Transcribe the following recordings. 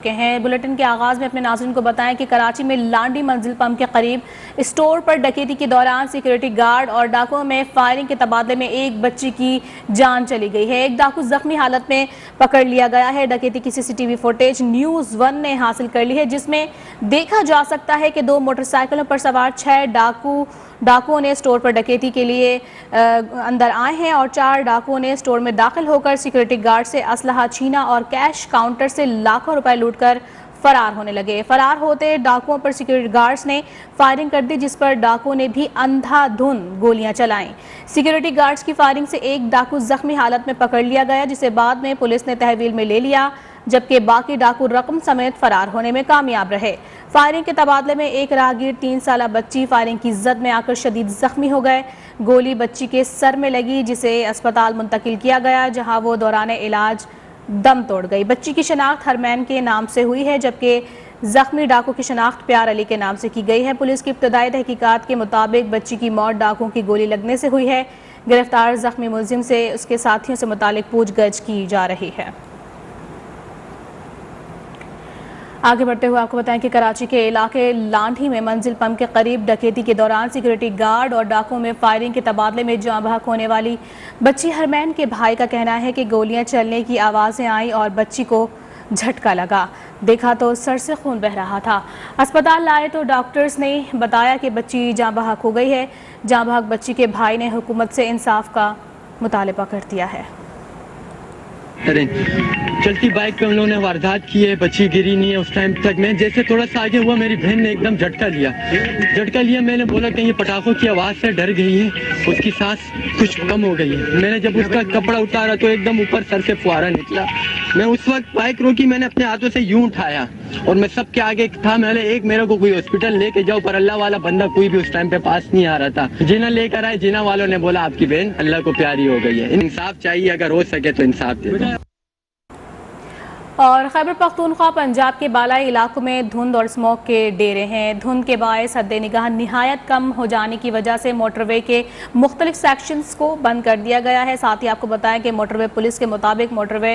के हैं। बुलेटिन के आगाज में अपने नाज़रीन को बताएं कि कराची में लांडी मंजिल पंप के करीब स्टोर पर डकैती के दौरान सिक्योरिटी गार्ड और डाकुओं में फायरिंग के तबादले में एक बच्ची की जान चली गई है। एक डाकू जख्मी हालत में पकड़ लिया गया है। डकैती की सीसीटीवी फुटेज न्यूज़ 1 ने हासिल कर ली है, जिसमें देखा जा सकता है कि 2 मोटरसाइकिलों पर सवार 6 डाकुओं ने स्टोर पर डकैती के लिए अंदर आए हैं और 4 डाकुओं ने स्टोर में दाखिल होकर सिक्योरिटी गार्ड से असलहा छीना और कैश काउंटर से लाखों रुपए लूटकर फरार होने लगे। फरार होते डाकुओं पर सिक्योरिटी गार्ड्स ने फायरिंग कर दी, जिस पर डाकुओं ने भी अंधाधुंध गोलियां चलाईं। सिक्योरिटी गार्ड्स की फायरिंग से एक डाकू जख्मी हालत में पकड़ लिया गया, जिसे बाद में पुलिस ने तहवील में ले लिया, जबकि बाकी डाकू रकम समेत फरार होने में कामयाब रहे। फायरिंग के तबादले में एक राहगीर 3 साला बच्ची फायरिंग की जद में आकर शदीद जख्मी हो गए। गोली बच्ची के सर में लगी, जिसे अस्पताल मुंतकिल किया गया, जहां वो दौरान इलाज दम तोड़ गई। बच्ची की शनाख्त हरमैन के नाम से हुई है, जबकि जख्मी डाकू की शनाख्त प्यार अली के नाम से की गई है। पुलिस की इब्तदाई तहकीकात के मुताबिक बच्ची की मौत डाकुओं की गोली लगने से हुई है। गिरफ्तार जख्मी मुलजिम से उसके साथियों से मुतालिक पूछगछ की जा रही है। आगे बढ़ते हुए आपको बताएं कि कराची के इलाके लांढी में मंजिल पंप के करीब डकैती के दौरान सिक्योरिटी गार्ड और डाकुओं में फायरिंग के तबादले में जाँ बहक होने वाली बच्ची हरमैन के भाई का कहना है कि गोलियां चलने की आवाज़ें आई और बच्ची को झटका लगा। देखा तो सर से खून बह रहा था। अस्पताल लाए तो डॉक्टर्स ने बताया कि बच्ची जाँ बहक हो गई है। जाँ बहक बच्ची के भाई ने हुकूमत से इंसाफ का मुतालबा कर दिया है। चलती बाइक पे उन लोगों ने वारदात की है, बच्ची गिरी नहीं है। उस टाइम तक मैं जैसे थोड़ा सा आगे हुआ, मेरी बहन ने एकदम झटका लिया। मैंने बोला कहीं पटाखों की आवाज़ से डर गई है, उसकी सांस कुछ कम हो गई है। मैंने जब उसका कपड़ा उतारा तो एकदम ऊपर सर से फुहारा निकला। मैं उस वक्त बाइक रोकी, मैंने अपने हाथों से यूं उठाया और मैं सबके आगे था। मैंने मेरे को कोई हॉस्पिटल लेके जाओ, पर अल्लाह वाला बंदा कोई भी उस टाइम पे पास नहीं आ रहा था। जिना लेकर आए, जिना वालों ने बोला आपकी बहन अल्लाह को प्यारी हो गई है। इंसाफ चाहिए, अगर हो सके तो इंसाफ दे। और खैबर पख्तूनख्वा पंजाब के बालाई इलाकों में धुंध और स्मोक के डेरे हैं। धुंध के बायस हद निगाह निहायत कम हो जाने की वजह से मोटरवे के मुख्तलिफ सेक्शंस को बंद कर दिया गया है। साथ ही आपको बताएं कि मोटरवे पुलिस के मुताबिक मोटरवे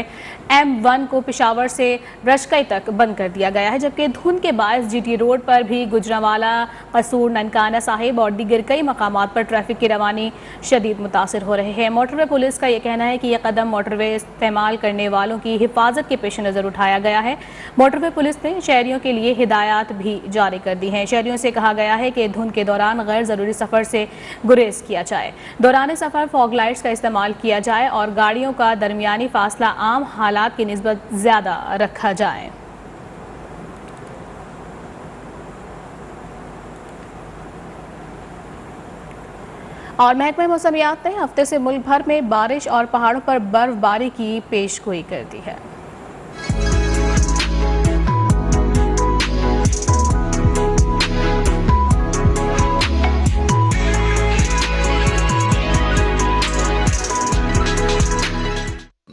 M1 को पेशावर से रशकई तक बंद कर दिया गया है, जबकि धुंध के बायस GT रोड पर भी गुजरांवाला, कसूर, ननकाना साहिब और दीगर कई मकामात पर ट्रैफिक की रवानी शदीद मुतासर हो रहे हैं। मोटरवे पुलिस का यह कहना है कि यह कदम मोटरवे इस्तेमाल करने वालों की हिफाजत के पेश नज़र उठाया गया है। मोटरवे पुलिस ने शहरियों के लिए हिदायत भी जारी कर दी हैं। शहरियों से कहा गया है कि धुंध के दौरान गैर जरूरी सफर से गुरेज किया जाए। दौरान सफर फॉग लाइट्स का इस्तेमाल किया जाए और गाड़ियों का दरमियानी फासला आम हालात की निस्बत ज्यादा रखा जाए। और महकमा मौसमियात ने हफ्ते से मुल्क भर में बारिश और पहाड़ों पर बर्फबारी की पेशगोई कर दी है।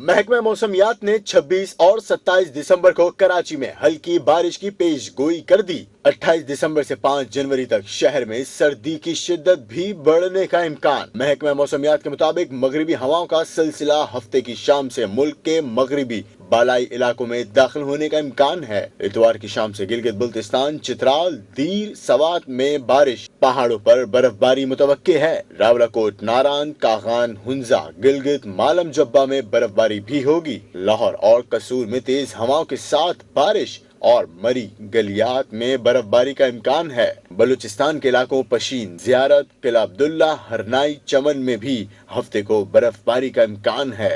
महकमा मौसमियात ने 26 और 27 दिसंबर को कराची में हल्की बारिश की पेशगोई कर दी। 28 दिसंबर से 5 जनवरी तक शहर में सर्दी की शिद्दत भी बढ़ने का इम्कान। महकमा मौसमियात के मुताबिक मगरिबी हवाओं का सिलसिला हफ्ते की शाम से मुल्क के मगरिबी बालाई इलाकों में दाखिल होने का इम्कान है। इतवार की शाम से गिलगित बल्तिस्तान, चित्राल, दीर, सवात में बारिश, पहाड़ों पर बर्फबारी मुतवक्के है। रावलाकोट, नारान, कागान, हुंजा, गिलगित, मालम जब्बा में बर्फबारी भी होगी। लाहौर और कसूर में तेज हवाओं के साथ बारिश और मरी गलियात में बर्फबारी का इम्कान है। बलूचिस्तान के इलाकों पशीन, जियारत, किला अब्दुल्ला, हरनाई, चमन में भी हफ्ते को बर्फबारी का इम्कान है।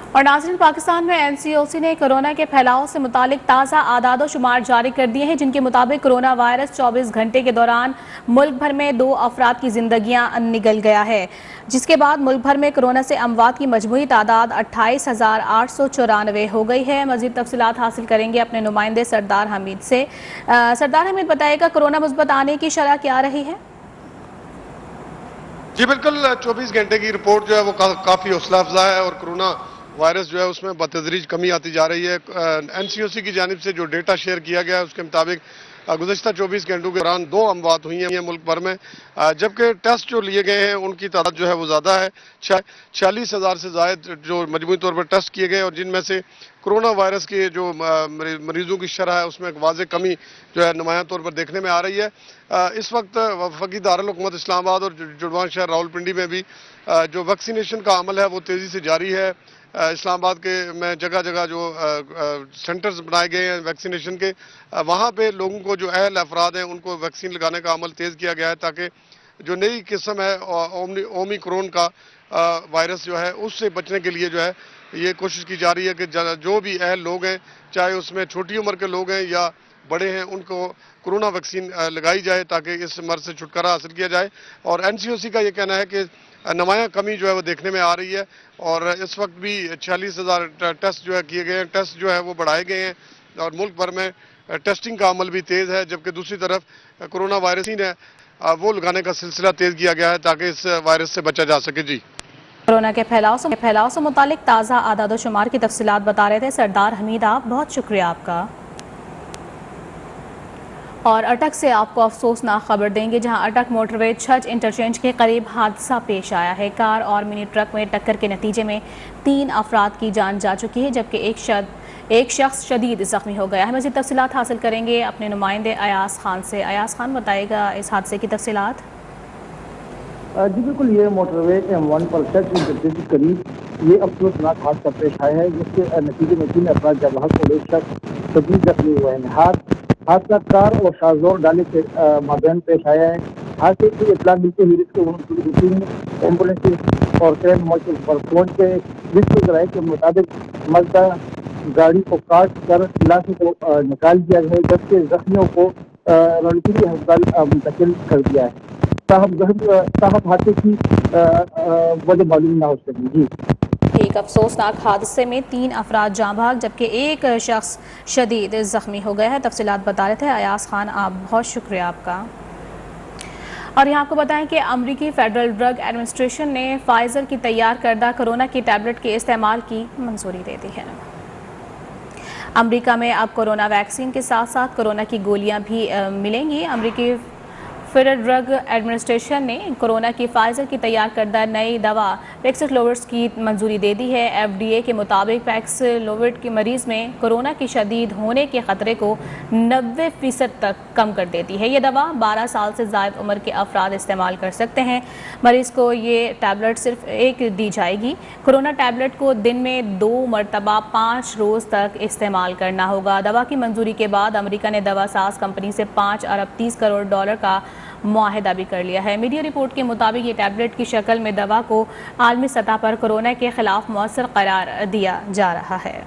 और नाज़रीन, पाकिस्तान में NCOC ने कोरोना के फैलाव से मुतालिक ताज़ा आदादो शुमार जारी कर दिए हैं, जिनके मुताबिक कोरोना वायरस 24 घंटे के दौरान मुल्क भर में 2 अफराद की जिंदगियां निगल गया है, जिसके बाद मुल्क भर में कोरोना से अमवात की मजमूई तादाद 28,894 हो गई है। मजीद तफसीलात हासिल करेंगे अपने नुमाइंदे सरदार हमीद से। सरदार हमीद, बताइएगा कोरोना मुस्बत आने की शरह क्या रही है? जी बिल्कुल, 24 घंटे की रिपोर्ट जो है वो काफ़ी हौसला अफजा है और कोरोना वायरस जो है उसमें बतदरीज कमी आती जा रही है। NCOC की जानिब से जो डेटा शेयर किया गया है उसके मुताबिक गुज़श्ता 24 घंटों के दौरान 2 अमवात हुई हैं मुल्क भर में, जबकि टेस्ट जो लिए गए हैं उनकी तादाद जो है वो ज़्यादा है। 46,000 से ज़ायद जो मजमूई तौर पर टेस्ट किए गए और जिनमें से कोरोना वायरस के जो मरीजों की शरह है उसमें एक वाज़ेह कमी जो है नुमायां तौर पर देखने में आ रही है। इस वक्त वफाकी दारुल हुकूमत इस्लामाबाद और जुड़वां शहर रावलपिंडी में भी जो वैक्सीनेशन का अमल है वो तेज़ी से जारी है। इस्लामाबाद के में जगह जगह जो सेंटर्स बनाए गए हैं वैक्सीनेशन के, वहाँ पे लोगों को जो अहल अफराद हैं उनको वैक्सीन लगाने का अमल तेज़ किया गया है ताकि जो नई किस्म है ओमिक्रॉन का वायरस जो है उससे बचने के लिए जो है ये कोशिश की जा रही है कि जो भी अहल लोग हैं, चाहे उसमें छोटी उम्र के लोग हैं या बड़े हैं, उनको कोरोना वैक्सीन लगाई जाए ताकि इस मर्ज से छुटकारा हासिल किया जाए। और NCOC का ये कहना है कि नुमायां कमी जो है वो देखने में आ रही है और इस वक्त भी 46,000 टेस्ट जो है किए गए हैं, टेस्ट जो है वो बढ़ाए गए हैं और मुल्क भर में टेस्टिंग का अमल भी तेज़ है, जबकि दूसरी तरफ कोरोना वायरस है वो लगाने का सिलसिला तेज़ किया गया है ताकि इस वायरस से बचा जा सके। जी, कोरोना के फैलाव से मुतालिक ताज़ा आदाद शुमार की तफसीलात बता रहे थे सरदार हमीद, आप बहुत शुक्रिया आपका। और अटक से आपको अफसोसनाक खबर देंगे, जहां अटक मोटरवे छज इंटरचेंज के करीब हादसा पेश आया है। कार और मिनी ट्रक में टक्कर के नतीजे में 3 अफराद की जान जा चुकी है, जबकि एक शख्स शदीद जख्मी हो गया है। मज़ीद तफसीलात हासिल करेंगे अपने नुमाइंदे अयास खान से। अयास खान, बताएगा इस हादसे की तफसीलात। जी बिल्कुल, ये मोटरवे M1 पर छज इंटरचेंज के करीब ये अफसोसनाक हादसा पेश आया है, जिसके नतीजे में 3 अफराद जवाहर और एक शख्स शदीद जख्मी हुए हैं। हादसा कार और शाहजोर डाले के माबैन पेश आया है। हादसे की इत्तला मिलते ही रिस्क एम्बुलेंस और ट्रेन मौके पर पहुंच गए। रिस्क राय के मुताबिक मजदा गाड़ी को काट कर इलाके को निकाल दिया है, जबकि जख्मियों को रणपीरी अस्पताल मुंतकिल कर दिया है। साहब हादसे की वजह मालूम ना हो सकी। जी, एक अफसोसनाक हादसे में 3 अफराद जाँ भाग, जबकि एक शख्स शदीद जख्मी हो गया है। तफसीलात बता रहे थे अयास खान, आप बहुत शुक्रिया आपका। और यहाँ आपको बताएं कि अमरीकी फेडरल ड्रग एडमिनिस्ट्रेशन ने फाइजर की तैयार करदा कोरोना की टैबलेट के इस्तेमाल की मंजूरी दे दी है। अमरीका में अब कोरोना वैक्सीन के साथ साथ कोरोना की गोलियां भी मिलेंगी। अमरीकी फेडरल ड्रग एडमिनिस्ट्रेशन ने कोरोना की फाइजर की तैयार करदा नई दवा पैक्सलोविड की मंजूरी दे दी है। FDA के मुताबिक पैक्सलोविड के मरीज में कोरोना के शदीद होने के खतरे को 90% तक कम कर देती है। ये दवा 12 साल से ज़ायद उम्र के अफराद इस्तेमाल कर सकते हैं। मरीज को ये टैबलेट सिर्फ एक दी जाएगी। कोरोना टैबलेट को दिन में 2 मरतबा 5 रोज़ तक इस्तेमाल करना होगा। दवा की मंजूरी के बाद अमरीका ने दवा साज कंपनी से $5 अरब 30 करोड़ का मुआहिदा भी कर लिया है। मीडिया रिपोर्ट के मुताबिक ये टैबलेट की शक्ल में दवा को आलमी सतह पर कोरोना के खिलाफ मौसर करार दिया जा रहा है।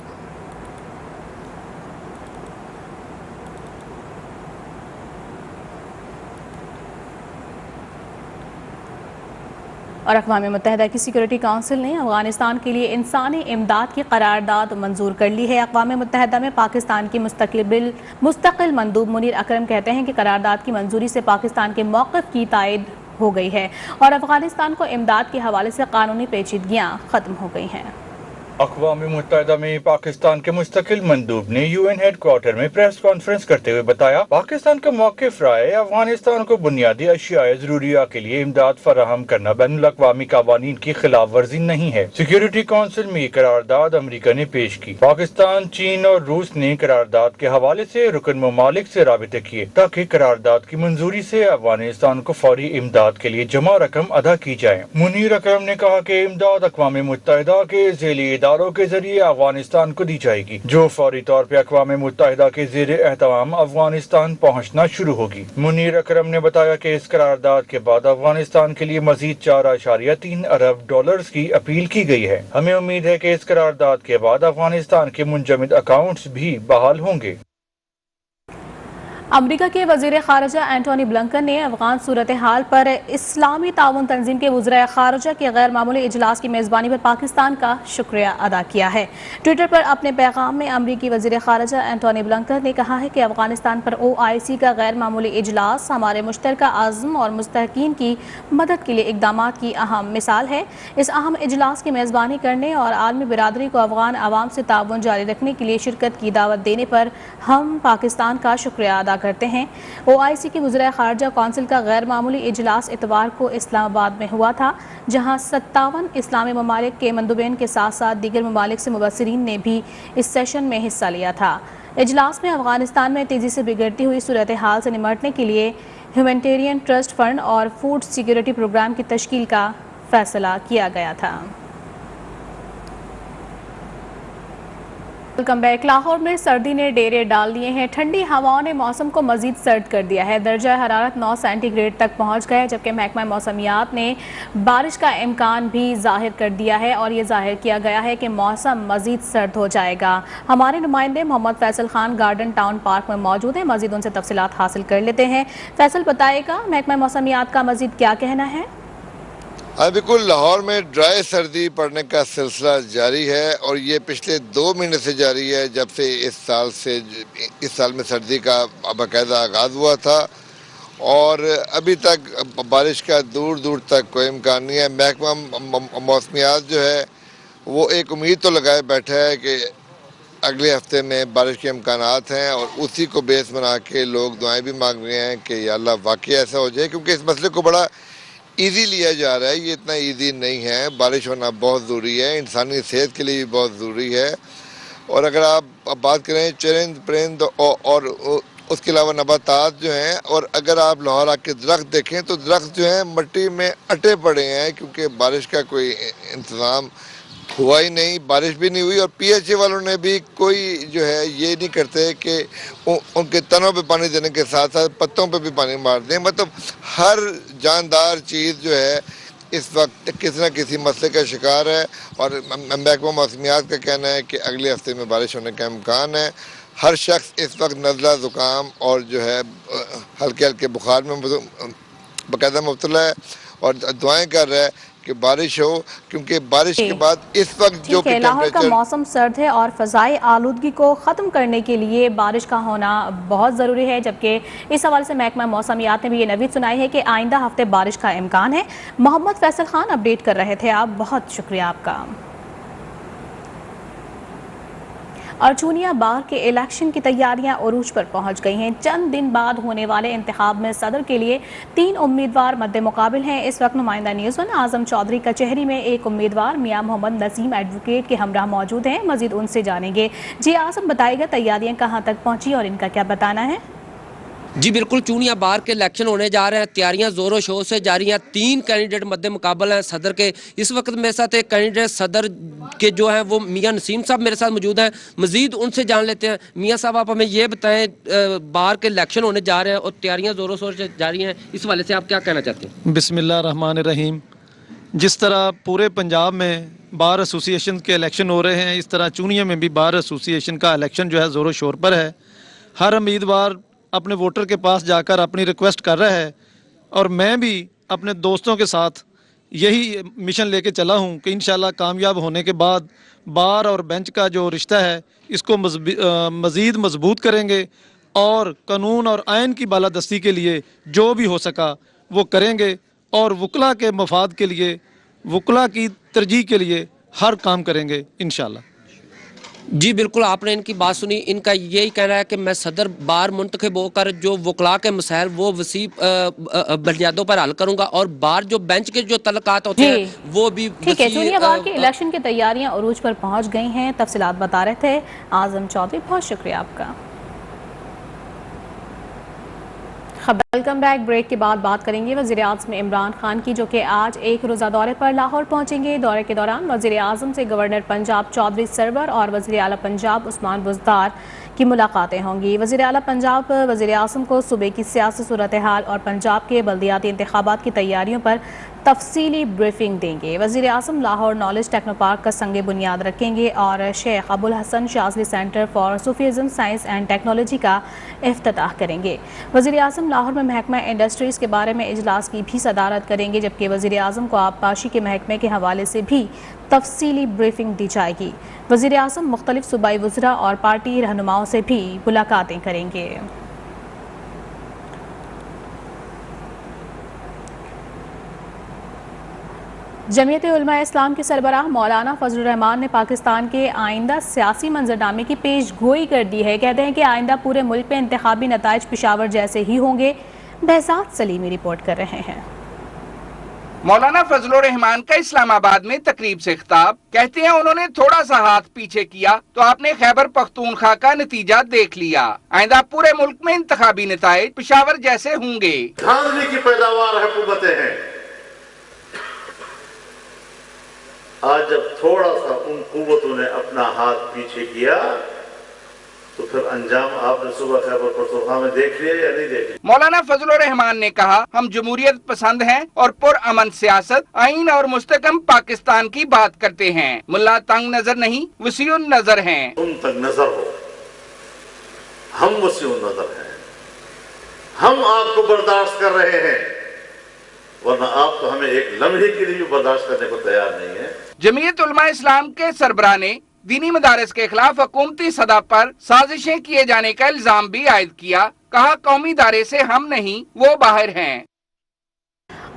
और अक़वाम मुत्तहिदा की सिक्योरिटी काउंसिल ने अफगानिस्तान के लिए इंसानी इमदाद की करारदाद मंजूर कर ली है। अक़वाम मुत्तहिदा में पाकिस्तान की मुस्तकिल मंदूब मुनीर अकरम कहते हैं कि करारदाद की मंजूरी से पाकिस्तान के मौक़िफ़ की तायद हो गई है और अफगानिस्तान को इमदाद के हवाले से कानूनी पेचीदगियाँ ख़त्म हो गई हैं। अक़वाम मुत्तहिदा में पाकिस्तान के मुस्तकिल मंदूब ने UN हेडक्वार्टर में प्रेस कॉन्फ्रेंस करते हुए बताया, पाकिस्तान का मौक़िफ़ राय अफगानिस्तान को बुनियादी अशियाए ज़रूरिया के लिए इमदाद फराहम करना बैनुल अक़वामी क़वानीन की खिलाफ वर्जी नहीं है। सिक्योरिटी काउंसिल में ये करारदाद अमरीका ने पेश की। पाकिस्तान, चीन और रूस ने करारदाद के हवाले से रुकन ममालिक से राबिते किए ताकि करारदाद की मंजूरी से अफगानिस्तान को फौरी इमदाद के लिए जमा रकम अदा की जाए। मुनीर अकरम ने कहा कि इमदाद अक़वाम मुत्तहिदा के ज़ेली इदारों के जरिए अफगानिस्तान को दी जाएगी, जो फौरी तौर पर अक़वाम मुत्तहिदा के ज़ेरे एहतमाम अफगानिस्तान पहुँचना शुरू होगी। मुनीर अकरम ने बताया कि इस करारदाद के बाद अफगानिस्तान के लिए मजीद $4.3 अरब की अपील की गई है। हमें उम्मीद है कि इस करारदाद के बाद अफगानिस्तान के मुंजमद अकाउंट्स भी बहाल होंगे। अमरीका के वज़ीर ख़ारिजा एंटोनी ब्लिंकन ने अफ़गान सूरत हाल पर इस्लामी ताउन तंजीम के वज़ीर ख़ारिजा के गैर मामूली इजलास की मेज़बानी पर पाकिस्तान का शुक्रिया अदा किया है। ट्विटर पर अपने पैगाम में अमरीकी वज़ीर ख़ारिजा एंटोनी ब्लिंकन ने कहा है कि अफ़गानिस्तान पर OIC का गैर मामूली इजलास हमारे मुश्तरका आज़म और मुस्तहकीन की मदद के लिए इक़दामात की अहम मिसाल है। इस अहम इजलास की मेज़बानी करने और आलमी बिरादरी को अफ़गान आवाम से ताउन जारी रखने के लिए शिरकत की दावत देने पर हम पाकिस्तान का शुक्रिया अदा करते हैं। OIC की वज़ीर ख़ारजा कौंसिल का गैर मामूली इजलास इतवार को इस्लामाबाद में हुआ था, जहाँ 57 इस्लामी ममालिक के मंदुबैन के साथ साथ दीगर ममालिक से मुबस्सिरीन ने भी इस सेशन में हिस्सा लिया था। इजलास में अफगानिस्तान में तेज़ी से बिगड़ती हुई सूरत हाल से निपटने के लिए ह्यूमैनिटेरियन ट्रस्ट फंड और फूड सिक्योरिटी प्रोग्राम की तश्कील का फैसला किया गया था। Welcome back. लाहौर में सर्दी ने डेरे डाल दिए हैं। ठंडी हवाओं ने मौसम को मजीद सर्द कर दिया है। दर्जा हरारत 9 सेंटीग्रेड तक पहुंच गया है, जबकि महकमा मौसमियात ने बारिश का इम्कान भी जाहिर कर दिया है और ये जाहिर किया गया है कि मौसम मजीद सर्द हो जाएगा। हमारे नुमाइंदे Mohammad Faisal Khan Garden Town Park में मौजूद हैं। मजीद उनसे तफसीलात हासिल कर लेते हैं। फैसल, बताएगा महकमा मौसमियात का मजीद क्या कहना है? हाँ बिल्कुल, लाहौर में ड्राई सर्दी पड़ने का सिलसिला जारी है और ये पिछले 2 महीने से जारी है, जब से इस साल में सर्दी का बाकायदा आगाज़ हुआ था और अभी तक बारिश का दूर दूर तक कोई इम्कान नहीं है। महकमा मौसमियात जो है वो एक उम्मीद तो लगाए बैठा है कि अगले हफ्ते में बारिश के इम्कानात हैं और उसी को बेस बना के लोग दुआएं भी मांग रहे हैं कि या अल्लाह वाकई ऐसा हो जाए, क्योंकि इस मसले को बड़ा ईजी लिया जा रहा है। ये इतना ईजी नहीं है। बारिश होना बहुत ज़रूरी है, इंसानी सेहत के लिए भी बहुत ज़रूरी है। और अगर आप बात करें चरिंद परिंद और उसके अलावा नबातात जो हैं, और अगर आप लाहौर आके दरख्त देखें तो दरख्त जो हैं मिट्टी में अटे पड़े हैं, क्योंकि बारिश का कोई इंतज़ाम हुआ ही नहीं, बारिश भी नहीं हुई। और PHA वालों ने भी कोई जो है ये नहीं करते कि उनके तनों पे पानी देने के साथ साथ पत्तों पे भी पानी मार दें। मतलब हर जानदार चीज़ जो है इस वक्त किसी न किसी मसले का शिकार है। और महकमा मौसमियात का कहना है कि अगले हफ्ते में बारिश होने का इम्कान है। हर शख्स इस वक्त नज़ला ज़ुकाम और जो है हल्के हल्के बुखार में बाकायदा मुब्तला है और दुआएं कर रहा है कि बारिश हो, क्योंकि बारिश के बाद इस वक्त जो कि लाहौर का मौसम सर्द है और फ़ज़ाई आलूदगी को ख़त्म करने के लिए बारिश का होना बहुत ज़रूरी है। जबकि इस हवाले से महकमा मौसमियात ने भी ये नवीद सुनाई है कि आइंदा हफ्ते बारिश का इम्कान है। मोहम्मद फैसल खान अपडेट कर रहे थे। आप बहुत शुक्रिया आपका। अर्चूनिया बार के इलेक्शन की तैयारियां उरूज पर पहुंच गई हैं। चंद दिन बाद होने वाले इंतखाब में सदर के लिए 3 उम्मीदवार मद्दे मुकाबिल हैं। इस वक्त नुमाइंदा न्यूज़ 1 आजम चौधरी कचहरी में एक उम्मीदवार मियां मोहम्मद नसीम एडवोकेट के हमरा मौजूद हैं। मजीद उनसे जानेंगे। जी आजम, बताइएगा तैयारियां कहां तक पहुंची और इनका क्या बताना है? जी बिल्कुल, चूनिया बार के इलेक्शन होने जा रहे हैं। तैयारियां जोरों शोर से जारी हैं। 3 कैंडिडेट मद्दे मुकाबला हैं सदर के। इस वक्त मेरे साथ एक कैंडिडेट सदर के जो हैं वो मियां नसीम साहब मेरे साथ मौजूद हैं। मजीद उनसे जान लेते हैं। मियां साहब, आप हमें ये बताएं, बार के इलेक्शन होने जा रहे हैं और तैयारियां जोरों शोर से जारी हैं, इस वाले से आप क्या कहना चाहते हैं? बिस्मिल्लाह रहमान रहीम। जिस तरह पूरे पंजाब में बार एसोसिएशन के इलेक्शन हो रहे हैं, इस तरह चूनिया में भी बार एसोसिएशन का इलेक्शन जो है ज़ोरों शोर पर है। हर उम्मीदवार अपने वोटर के पास जाकर अपनी रिक्वेस्ट कर रहा है और मैं भी अपने दोस्तों के साथ यही मिशन लेके चला हूं कि इंशाल्लाह कामयाब होने के बाद बार और बेंच का जो रिश्ता है इसको मज़ीद मजबूत करेंगे और कानून और आइन की बालादस्ती के लिए जो भी हो सका वो करेंगे और वकला के मफाद के लिए, वकला की तरजीह के लिए हर काम करेंगे इंशाल्लाह। जी बिल्कुल, आपने इनकी बात सुनी। इनका यही कहना है कि मैं सदर बार मुंतखब होकर जो वकला के मसाइल वो वसी बुनियादों पर हल करूंगा और बार जो बेंच के जो तलकात होते हैं वो भी ठीक है। चूनिया बार के इलेक्शन की तैयारियां उरूज पर पहुंच गई हैं। तफसीलात बता रहे थे आजम चौधरी। बहुत शुक्रिया आपका। Welcome back. ब्रेक के बाद बात करेंगे वज़ीर आज़म इमरान खान की, जो कि आज एक रोज़ा दौरे पर लाहौर पहुंचेंगे। दौरे के दौरान वज़ीर आज़म से गवर्नर पंजाब चौधरी सरवर और वज़ीर आला पंजाब उस्मान बुज़दार की मुलाकातें होंगी। वज़ीर आला पंजाब वज़ीर आज़म को सूबे की सियासी सूरत हाल और पंजाब के बल्दियाती इंतखाबात की तैयारियों पर तफसीली ब्रीफिंग देंगे। वज़ीर आज़म लाहौर नॉलेज टेक्नो पार्क का संग बुनियाद रखेंगे और Sheikh Abul Hasan Shazli Centre for Sufism Science and Technology का इफ्तिताह करेंगे। वज़ीर आज़म लाहौर में महकमा इंडस्ट्रीज़ के बारे में इजलास की भी सदारत करेंगे, जबकि वज़ीर आज़म को आबपाशी के महकमे के हवाले से भी तफसीली ब्रीफिंग दी जाएगी। वज़ीर आज़म मुख्तलिफ सूबाई वज़रा और पार्टी रहनुमाओं से भी मुलाकातें करेंगे। जमीयत उलमा इस्लाम के सरबराह मौलाना फजलुर रहमान ने पाकिस्तान के आइंदा सियासी मंजरनामे की पेश गोई कर दी है। कहते हैं कि आइंदा पूरे मुल्क में इंतखाबी नताइज पेशावर जैसे ही होंगे। बहजाद सलीमी रिपोर्ट कर रहे हैं। मौलाना फजलुर रहमान का इस्लामाबाद में तकरीब से खिताब। कहते हैं उन्होंने थोड़ा सा हाथ पीछे किया तो आपने खैबर पख्तूनख्वा का नतीजा देख लिया। आइंदा पूरे मुल्क में इंतखाबी नताइज पेशावर जैसे होंगे। धांधली की पैदावार हुकूमतें हैं। आज जब थोड़ा सा उन कुव्वतों ने अपना हाथ पीछे किया तो फिर अंजाम आपने सुबह खैबर पख्तूनख्वा में देख लिया या नहीं देख लिया। मौलाना फजलुर रहमान ने कहा, हम जमहूरियत पसंद हैं और पुरअमन सियासत, आइन और मुस्तकम पाकिस्तान की बात करते हैं। मुल्ला तंग नजर नहीं, वसीउन नजर हैं। तुम तक नजर हो, हम वसीउन नजर हैं। हम आपको बर्दाश्त कर रहे हैं, वरना आप तो हमें एक लम्हे के लिए भी बर्दाश्त करने को तैयार नहीं है। जमीयत उलमा इस्लाम के सरबराह ने दीनी मदारिस के खिलाफ हुकूमती सतह पर साजिशें किए जाने का इल्जाम भी आयद किया। कहा, कौमी दायरे से हम नहीं, वो बाहर हैं।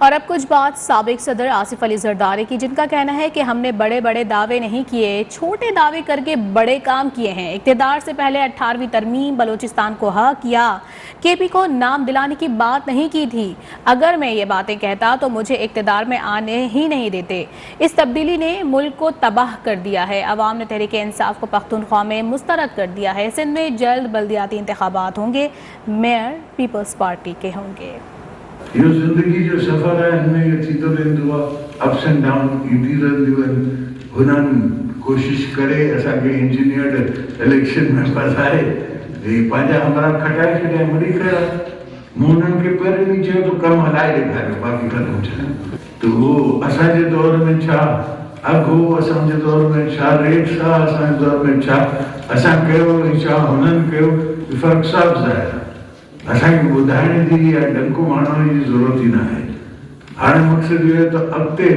और अब कुछ बात साबिक सदर आसिफ अली जरदारी की, जिनका कहना है कि हमने बड़े बड़े दावे नहीं किए, छोटे दावे करके बड़े काम किए हैं। इक़्तिदार से पहले 18वीं तरमीम बलूचिस्तान को हक किया, केपी को नाम दिलाने की बात नहीं की थी। अगर मैं ये बातें कहता तो मुझे इक़्तिदार में आने ही नहीं देते। इस तब्दीली ने मुल्क को तबाह कर दिया है। अवाम ने तहरीक इंसाफ को पख्तूनख्वा में मुस्तरद कर दिया है। सिंध में जल्द बल्दियाती इंतखाबात होंगे, मेयर पीपल्स पार्टी के होंगे। ये जिंदगी जो सफर है इनमें ये थी तो रहंदो अप्स एंड डाउन ईंदी रहंदियूं आहिनि। हुननि कोशिश करे असांखे इंजीनियर्ड इलेक्शन में फसाए पंहिंजा हमरा खटाए छॾिया मरी कया। मूं उन्हनि खे पहिरियों ई चयो तो कमु हलाए ॾेखारियो, बाक़ी ख़तमु छॾियो। तो उहो असांजे दौर में छा अघु हो, असांजे दौर में छा रेट था, असांजे दौर में छा असां कयो ऐं छा हुननि कयो, फ़र्क़ु साफ़ ज़ाहिर आहे। असांखे ॿुधाइण जी या डंको मारण जी ज़रूरत ई न आहे। हाणे मक़सदु इहो आहे त अॻिते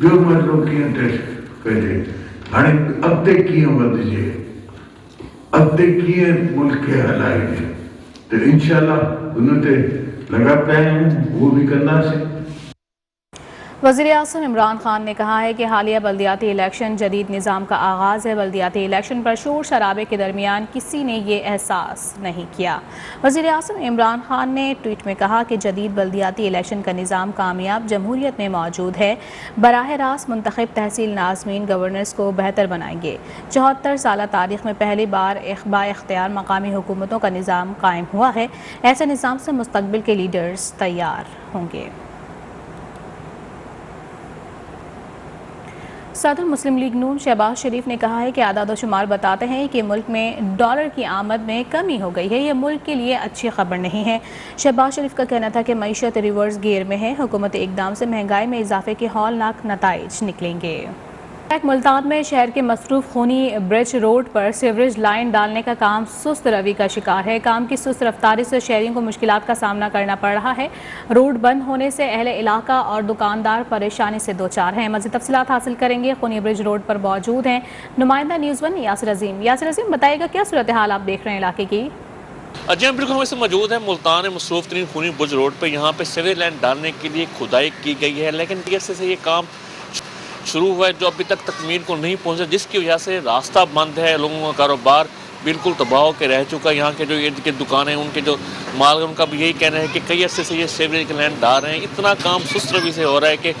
ॿियो मसइलो कीअं टेस्ट कजे, हाणे अॻिते कीअं वधिजे, अॻिते कीअं मुल्क खे हलाइजे। त इंशाअल्लाह हुन ते लॻा पिया आहियूं, उहो बि कंदासीं। वज़ीर आज़म इमरान खान ने कहा है कि हालिया बल्दियाती इलेक्शन जदीद निज़ाम का आगाज़ है। बल्दियाती इलेक्शन पर शोर शराबे के दरमियान किसी ने ये एहसास नहीं किया। वज़ीर आज़म इमरान खान ने ट्वीट में कहा कि जदीद बल्दियाती इलेक्शन का निज़ाम कामयाब जमहूरियत में मौजूद है। बराह रास्त मुंतखब तहसील नाज़मीन गवर्नर्स को बेहतर बनाएंगे। 74 साल तारीख में पहली बार बाइख्तियार मकामी हुकूमतों का निज़ाम कायम हुआ है। ऐसे निज़ाम से मुस्तकबिल के लीडर्स तैयार होंगे। सदर मुस्लिम लीग नून शहबाज शरीफ ने कहा है कि आदाद शुमार बताते हैं कि मुल्क में डॉलर की आमद में कमी हो गई है। ये मुल्क के लिए अच्छी खबर नहीं है। शहबाज शरीफ का कहना था कि मईशत रिवर्स गियर में है। हुकूमत इकदाम से महंगाई में इजाफे के हौलनाक नताइज निकलेंगे। मुल्तान में शहर के मसरूफ खूनी ब्रिज रोड पर सीवरेज लाइन डालने का काम सुस्त रवि का शिकार है। काम की सुस्त रफ्तारी से शहरियों को मुश्किलात का सामना करना पड़ रहा है। रोड बंद होने से अहले इलाका और दुकानदार परेशानी से दो चार हैं। मज़ीद तफसीलात हासिल करेंगे। खूनी ब्रिज रोड पर मौजूद हैं नुमाइंदा न्यूज़ 1 यासिर अजीम। यासिर अजीम, बताइएगा क्या सूरत हाल आप देख रहे हैं इलाके की? जी हम बिल्कुल वैसे मौजूद है मुल्तान मसरूफ तरीन खूनी ब्रिज रोड पर। यहाँ पे सीवरेज लाइन डालने के लिए खुदाई की गई है, लेकिन देर से ये काम शुरू हुआ है जो अभी तक तकमील को नहीं पहुंचा, जिसकी वजह से रास्ता बंद है। लोगों का कारोबार बिल्कुल तबाह के रह चुका है। यहाँ के जो इर्द गिर्द दुकानें उनके जो माल उनका भी यही कहना है कि कई अरसे से ये सीवरेज की लाइन डाल रहे हैं। इतना काम सुस्त रवि से हो रहा है कि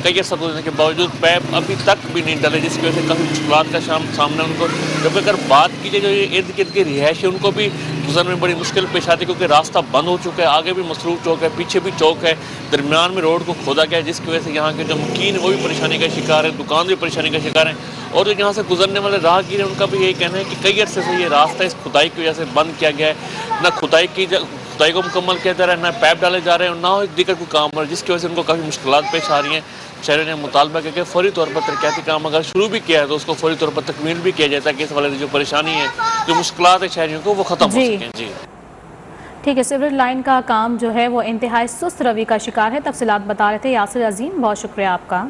कई अरसा गुजरने के बावजूद पैप अभी तक भी नहीं डले, जिसकी वजह से काफ़ी मुश्किलात का सामना उनको। जब अगर बात की जाए जो ये इर्द गिर्द के रिहायश है उनको भी गुजरने में बड़ी मुश्किल पेश आती है, क्योंकि रास्ता बंद हो चुका है। आगे भी मसरूफ चौक है, पीछे भी चौक है, दरमियान में रोड को खोदा गया है, जिसकी वजह से यहाँ के जो मुकीन वो भी परेशानी का शिकार है, दुकान भी परेशानी का शिकार है। और जो यहाँ से गुजरने वाले राहगीर हैं उनका भी यही कहना है कि कई अरसे से ये रास्ता इस खुदाई की वजह से बंद किया गया है। न खुदाई को मुकम्मल किया जा रहा है, न पैप डाले जा रहे हैं, और ना दीगर कोई काम हो रहा है, जिसकी वजह से उनको काफ़ी मुश्किलात पेश आ रही हैं। शहर ने मुतालबा किया कि फौरी तौर पर तरक्याती काम अगर शुरू भी किया है तो उसको फौरी तौर पर तकमील भी किया जाए, ताकि इस वाले जो परेशानी है, जो मुश्किलात है शहरियों को, वो ख़त्म हो सकें। जी ठीक है। सीवरेज लाइन का काम जो है वो इंतहाई सुस्त रवि का शिकार है। तफसीलात बता रहे थे यासिर अजीम, बहुत शुक्रिया आपका।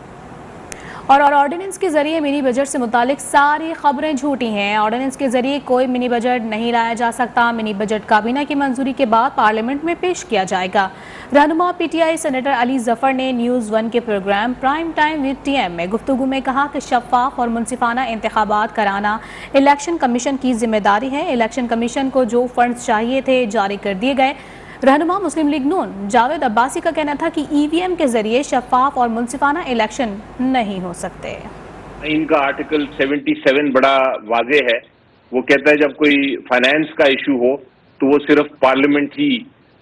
और ऑर्डिनेंस के जरिए मिनी बजट से मुतालिक सारी खबरें झूठी हैं। ऑर्डिनेंस के जरिए कोई मिनी बजट नहीं लाया जा सकता। मिनी बजट काबीना की मंजूरी के बाद पार्लियामेंट में पेश किया जाएगा। रहनुमा पीटीआई सेनेटर अली जफर ने न्यूज़ 1 के programme prime time with TM में गुफ्तगू में कहा कि शफाफ और मुनसिफाना इंतखाबात कराना इलेक्शन कमीशन की जिम्मेदारी है। इलेक्शन कमीशन को जो फंड्स चाहिए थे जारी कर दिए गए। रहनुमा मुस्लिम लीग नून जावेद अब्बासी का कहना था कि ईवीएम के जरिए शफाफ और मुनसिफाना इलेक्शन नहीं हो सकते। इनका आर्टिकल 77 बड़ा वाजे है। वो कहता है जब कोई फाइनेंस का इशू हो तो वो सिर्फ पार्लियामेंट ही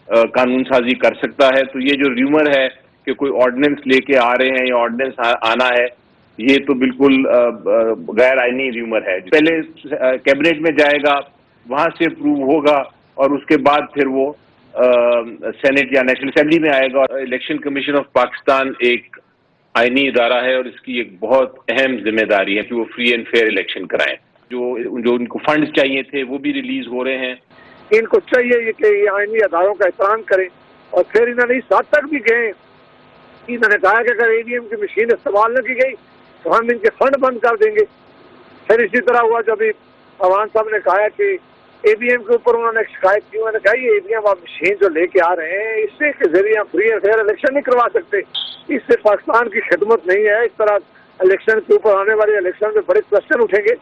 कानून साजी कर सकता है। तो ये जो र्यूमर है कि कोई ऑर्डिनेंस लेके आ रहे हैं या ऑर्डिनेंस आना है, ये तो बिल्कुल गैर आईनी र्यूमर है। पहले कैबिनेट में जाएगा, वहां से अप्रूव होगा और उसके बाद फिर वो सेनेट या नेशनल असेंबली में आएगा। और इलेक्शन कमीशन ऑफ पाकिस्तान एक आईनी इदारा है और इसकी एक बहुत अहम जिम्मेदारी है कि वो फ्री एंड फेयर इलेक्शन कराएं। जो उनको फंड्स चाहिए थे वो भी रिलीज हो रहे हैं। इनको चाहिए कि ये आईनी अदारों का एहतराम करें। और फिर इन्होंने इस हद तक भी गए, इन्होंने कहा कि अगर ईवीएम की मशीन इस्तेमाल न की गई तो हम इनके फंड बंद कर देंगे। फिर इसी तरह हुआ जब अवान साहब ने कहा कि ईवीएम के ऊपर उन्होंने शिकायत की। उन्होंने कहा ये ईवीएम आप मशीन जो लेके आ रहे हैं इससे के जरिए फ्री एंड फेयर इलेक्शन नहीं करवा सकते, इससे पाकिस्तान की खिदमत नहीं है। इस तरह इलेक्शन के ऊपर आने वाले इलेक्शन में बड़े क्वेश्चन उठेंगे।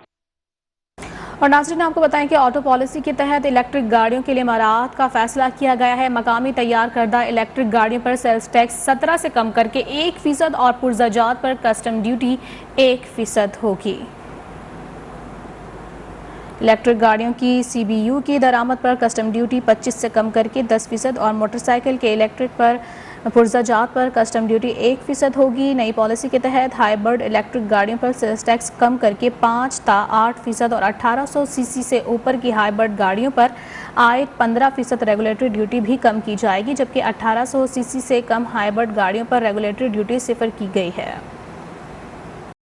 और नाज़रीन आपको बताएं कि ऑटो पॉलिसी के तहत इलेक्ट्रिक गाड़ियों के लिए मराहत का फैसला किया गया है। मकामी तैयार करदा इलेक्ट्रिक गाड़ियों पर सेल्स टैक्स 17 से कम करके 1% और पुर्जाजात पर कस्टम ड्यूटी 1% होगी। इलेक्ट्रिक गाड़ियों की CBU की दरामद पर कस्टम ड्यूटी 25 से कम करके 10% और मोटरसाइकिल के इलेक्ट्रिक पर पुर्जाजात पर कस्टम ड्यूटी 1% होगी। नई पॉलिसी के तहत हाइब्रिड इलेक्ट्रिक गाड़ियों पर सेल्स टैक्स कम करके 5 से 8% और 1800 सीसी से ऊपर की हाइब्रिड गाड़ियों पर आयद 15% रेगुलेटरी ड्यूटी भी कम की जाएगी, जबकि 1800 सीसी से कम हाइब्रिड गाड़ियों पर रेगुलेटरी ड्यूटी 0 की गई है।